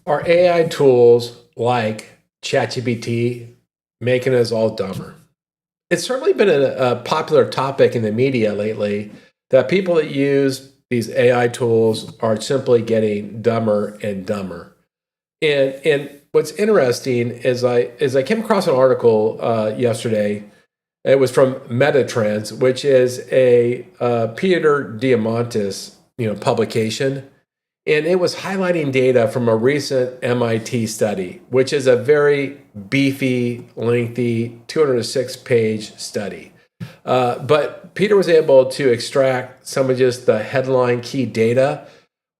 Are AI tools like ChatGPT making us all dumber? It's certainly been a popular topic in the media lately that people that use these AI tools are simply getting dumber and dumber. And what's interesting is I came across an article yesterday. It was from Metatrends, which is a Peter Diamandis publication, and it was highlighting data from a recent MIT study, which is a very beefy, lengthy, 206-page study. But Peter was able to extract some of just the headline key data,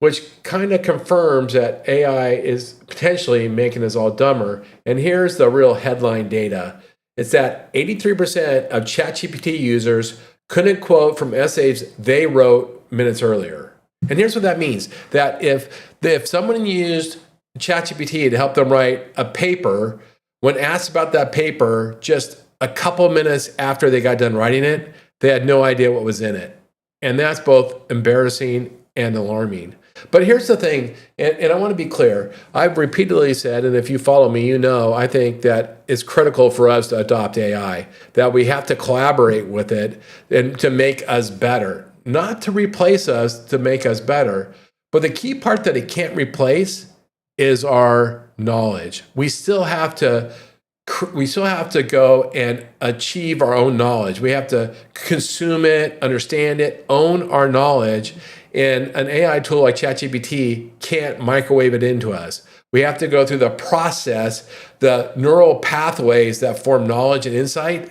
which kind of confirms that AI is potentially making us all dumber. And here's the real headline data. It's that 83% of ChatGPT users couldn't quote from essays they wrote minutes earlier. And here's what that means, that if someone used ChatGPT to help them write a paper, when asked about that paper just a couple minutes after they got done writing it, they had no idea what was in it. And that's both embarrassing and alarming. But here's the thing, and I want to be clear. I've repeatedly said, and if you follow me, I think that it's critical for us to adopt AI, that we have to collaborate with it and to make us better, not to replace us, to make us better. But the key part that it can't replace is our knowledge. We still have to go and achieve our own knowledge. We have to consume it, understand it, own our knowledge. And an AI tool like ChatGPT can't microwave it into us. We have to go through the process, the neural pathways that form knowledge and insight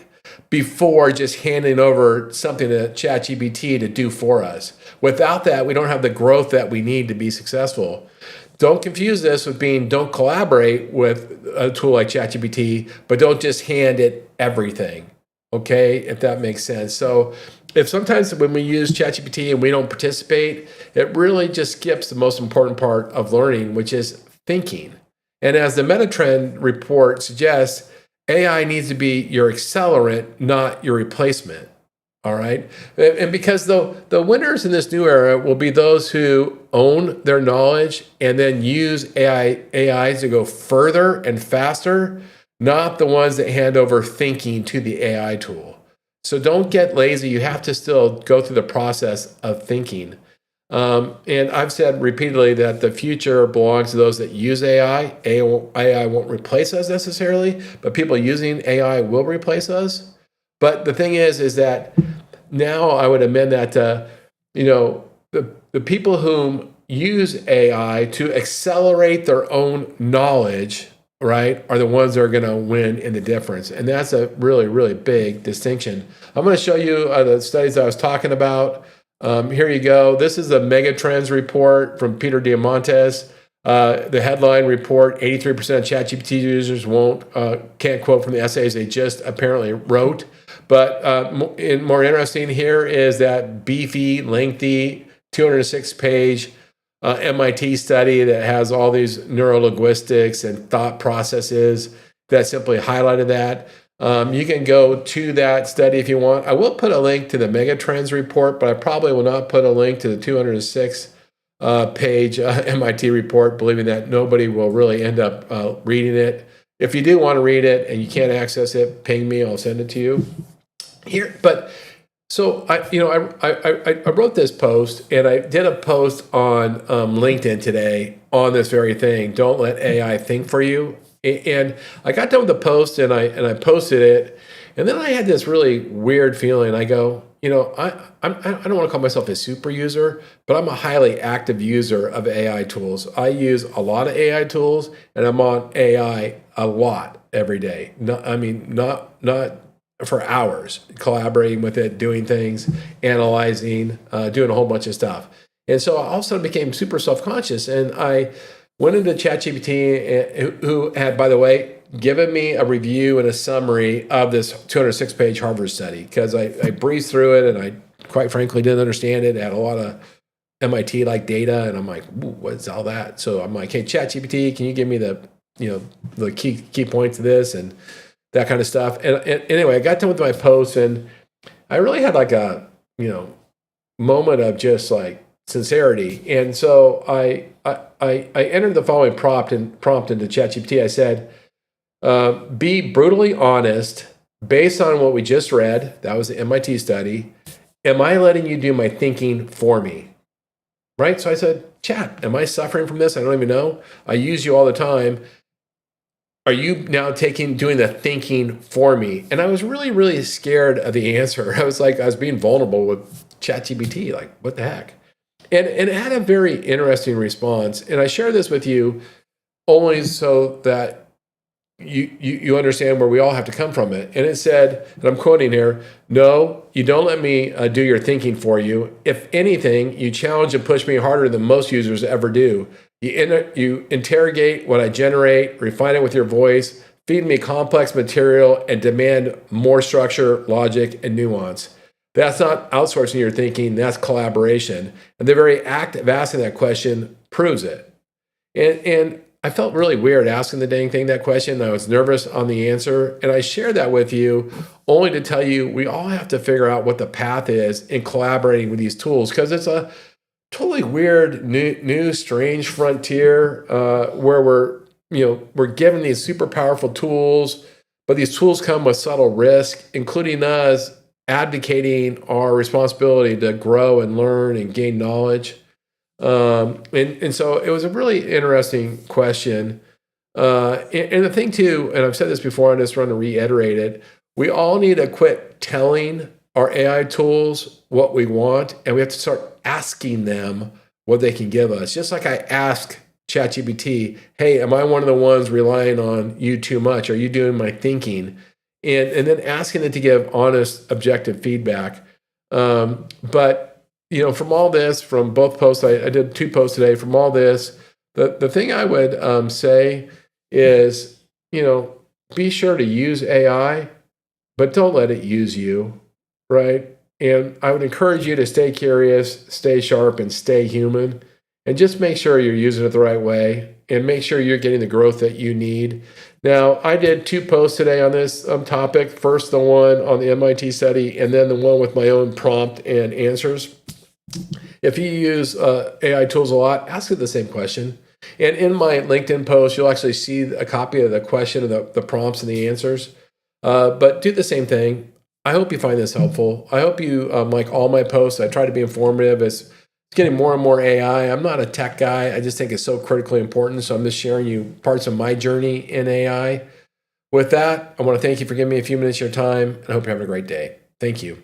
before just handing over something to ChatGPT to do for us. Without that, we don't have the growth that we need to be successful. Don't confuse this with don't collaborate with a tool like ChatGPT, but don't just hand it everything. Okay, if that makes sense. So if sometimes when we use ChatGPT and we don't participate, it really just skips the most important part of learning, which is thinking. And as the Metatrend report suggests, AI needs to be your accelerant, not your replacement. All right. And because the winners in this new era will be those who own their knowledge and then use AIs to go further and faster, not the ones that hand over thinking to the AI tool. So don't get lazy. You have to still go through the process of thinking. And I've said repeatedly that the future belongs to those that use AI. AI won't replace us necessarily, but people using AI will replace us. But the thing is that now I would amend that to, the people whom use AI to accelerate their own knowledge, right, are the ones that are going to win in the difference. And that's a really, really big distinction. I'm going to show you the studies I was talking about. Here you go. This is the Megatrends report from Peter Diamandis. The headline report, 83% of ChatGPT users can't quote from the essays they just apparently wrote. But more interesting here is that beefy, lengthy, 206-page MIT study that has all these neurolinguistics and thought processes that simply highlighted that. You can go to that study if you want. I will put a link to the Megatrends report, but I probably will not put a link to the 206-page MIT report, believing that nobody will really end up reading it. If you do want to read it and you can't access it, ping me. I'll send it to you. Here, but so I wrote this post, and I did a post on LinkedIn today on this very thing. Don't let AI think for you. And I got done with the post, and I posted it, and then I had this really weird feeling. I go, I don't want to call myself a super user, but I'm a highly active user of AI tools. I use a lot of AI tools, and I'm on AI a lot every day. Not for hours, collaborating with it, doing things, analyzing, doing a whole bunch of stuff. And so I all of a sudden became super self-conscious, and I went into ChatGPT, who had, by the way, given me a review and a summary of this 206-page Harvard study, because I breezed through it, and I quite frankly didn't understand it. It had a lot of MIT-like data, and I'm like, what's all that? So I'm like, hey, ChatGPT, can you give me the key points of this and that kind of stuff. And anyway, I got done with my post, and I really had like a, moment of just like sincerity. And so I entered the following prompt into ChatGPT. I said, be brutally honest based on what we just read. That was the MIT study. Am I letting you do my thinking for me? Right? So I said, Chat, am I suffering from this? I don't even know. I use you all the time. Are you now doing the thinking for me? And I was really, really scared of the answer. I was being vulnerable with ChatGPT. Like, what the heck? And it had a very interesting response. And I share this with you only so that you understand where we all have to come from it. And it said, and I'm quoting here, no, you don't let me do your thinking for you. If anything, you challenge and push me harder than most users ever do. You interrogate what I generate, refine it with your voice, feed me complex material, and demand more structure, logic, and nuance. That's not outsourcing your thinking, that's collaboration. And the very act of asking that question proves it. And I felt really weird asking the dang thing that question. I was nervous on the answer. And I share that with you only to tell you we all have to figure out what the path is in collaborating with these tools, because it's a totally weird, new strange frontier where we're given these super powerful tools, but these tools come with subtle risk, including us advocating our responsibility to grow and learn and gain knowledge. And so it was a really interesting question. And the thing too, and I've said this before, I just want to reiterate it, we all need to quit telling our AI tools what we want, and we have to start asking them what they can give us. Just like I ask ChatGPT, hey, am I one of the ones relying on you too much? Are you doing my thinking? And then asking it to give honest, objective feedback. But from all this, from both posts, I did 2 posts today. From all this, the thing I would say is, be sure to use AI, but don't let it use you, right? And I would encourage you to stay curious, stay sharp, and stay human, and just make sure you're using it the right way, and make sure you're getting the growth that you need. Now, I did 2 posts today on this topic. First, the one on the MIT study, and then the one with my own prompt and answers. If you use AI tools a lot, ask it the same question. And in my LinkedIn post, you'll actually see a copy of the question and the prompts and the answers. But do the same thing. I hope you find this helpful. I hope you like all my posts. I try to be informative. It's getting more and more AI. I'm not a tech guy. I just think it's so critically important. So I'm just sharing you parts of my journey in AI. With that, I want to thank you for giving me a few minutes of your time, and I hope you're having a great day. Thank you.